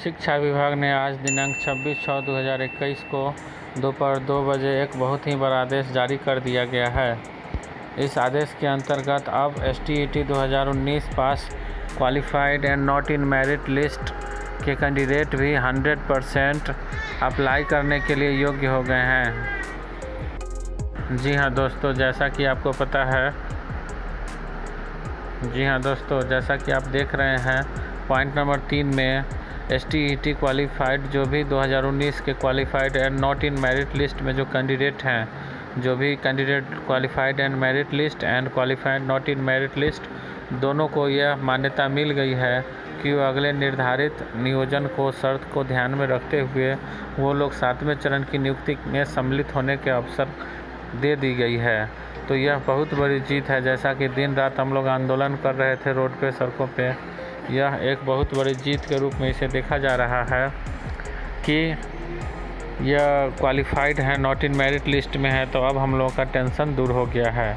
शिक्षा विभाग ने आज दिनांक 26/6/2021 को दोपहर 2 बजे एक बहुत ही बड़ा आदेश जारी कर दिया गया है। इस आदेश के अंतर्गत अब STET 2019 pass qualified and not in merit list के कैंडिडेट भी 100% अप्लाई करने के लिए योग्य हो गए हैं। जी हाँ दोस्तों, जैसा कि आपको पता है, जैसा कि आप देख रहे हैं, पॉइंट नंबर 3 में STET क्वालिफाइड जो भी 2019 के qualified and not in merit list में जो कैंडिडेट हैं, जो भी candidate qualified and merit list and qualified not in merit list दोनों को यह मान्यता मिल गई है कि वो अगले निर्धारित नियोजन को शर्त को ध्यान में रखते हुए वो लोग 7वें चरण की नियुक्ति में सम्मिलित होने के अवसर दे दी गई है। तो यह बहुत बड़ी जीत है। जैसा कि दिन रात हम लोग आंदोलन कर रहे थे रोड पे, सड़कों पे, यह एक बहुत बड़ी जीत के रूप में इसे देखा जा रहा है कि यह क्वालिफाइड है, नॉट इन मेरिट लिस्ट में है, तो अब हम लोगों का टेंशन दूर हो गया है।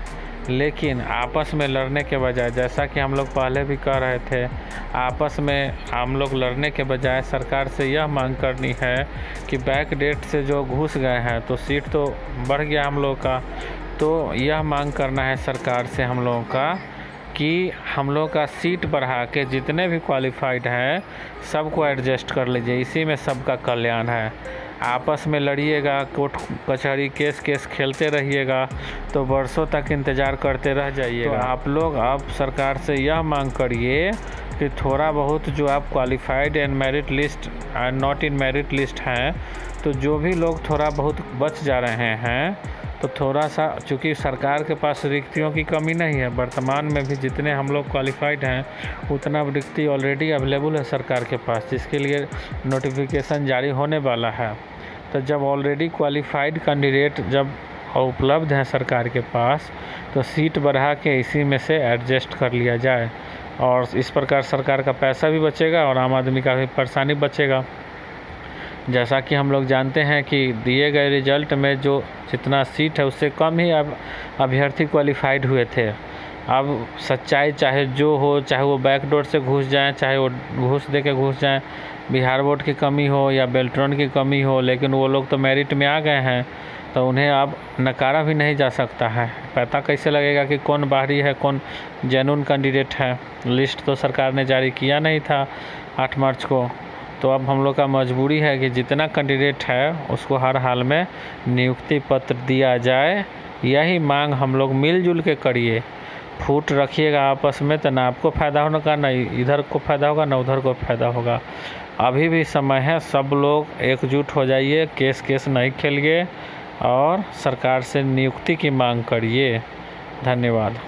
लेकिन आपस में लड़ने के बजाय, जैसा कि हम लोग पहले भी कह रहे थे, आपस में हम लोग लड़ने के बजाय सरकार से यह मांग करनी है कि बैक डेट से जो घुस गए हैं तो सीट तो बढ़ गया हम लोग का, तो यह मांग करना है सरकार से हम लोगों का कि हम लोग का सीट बढ़ा के जितने भी क्वालिफाइड हैं सबको एडजस्ट कर लीजिए। इसी में सबका कल्याण है। आपस में लड़िएगा, कोर्ट कचहरी केस खेलते रहिएगा तो वर्षों तक इंतज़ार करते रह जाइएगा। तो आप लोग अब सरकार से यह मांग करिए कि थोड़ा बहुत जो आप qualified and merit list and not in merit list हैं, तो जो भी लोग थोड़ा बहुत बच जा रहे हैं, तो थोड़ा सा, चूँकि सरकार के पास रिक्तियों की कमी नहीं है, वर्तमान में भी जितने हम लोग क्वालिफाइड हैं उतना रिक्ति ऑलरेडी अवेलेबल है सरकार के पास, जिसके लिए नोटिफिकेशन जारी होने वाला है। तो जब ऑलरेडी क्वालिफाइड कैंडिडेट जब उपलब्ध हैं सरकार के पास, तो सीट बढ़ा के इसी में से एडजस्ट कर लिया जाए और इस प्रकार सरकार का पैसा भी बचेगा और आम आदमी का भी परेशानी बचेगा। जैसा कि हम लोग जानते हैं कि दिए गए रिजल्ट में जो जितना सीट है उससे कम ही अब अभ्यर्थी क्वालिफाइड हुए थे। अब सच्चाई चाहे जो हो, चाहे वो बैकडोर से घुस जाएं, चाहे वो घूस दे के घुस जाएं, बिहार बोर्ड की कमी हो या बेल्ट्रॉन की कमी हो, लेकिन वो लोग तो मेरिट में आ गए हैं, तो उन्हें अब नकारा भी नहीं जा सकता है। पता कैसे लगेगा कि कौन बाहरी है, कौन जेन्युइन कैंडिडेट है? लिस्ट तो सरकार ने जारी किया नहीं था 8 मार्च को। तो अब हम लोग का मजबूरी है कि जितना कैंडिडेट है उसको हर हाल में नियुक्ति पत्र दिया जाए। यही मांग हम लोग मिलजुल के करिए। फूट रखिएगा आपस में तो ना आपको फ़ायदा होगा, ना इधर को फ़ायदा होगा, ना उधर को फ़ायदा होगा। अभी भी समय है, सब लोग एकजुट हो जाइए, केस नहीं खेलिए और सरकार से नियुक्ति की मांग करिए। धन्यवाद।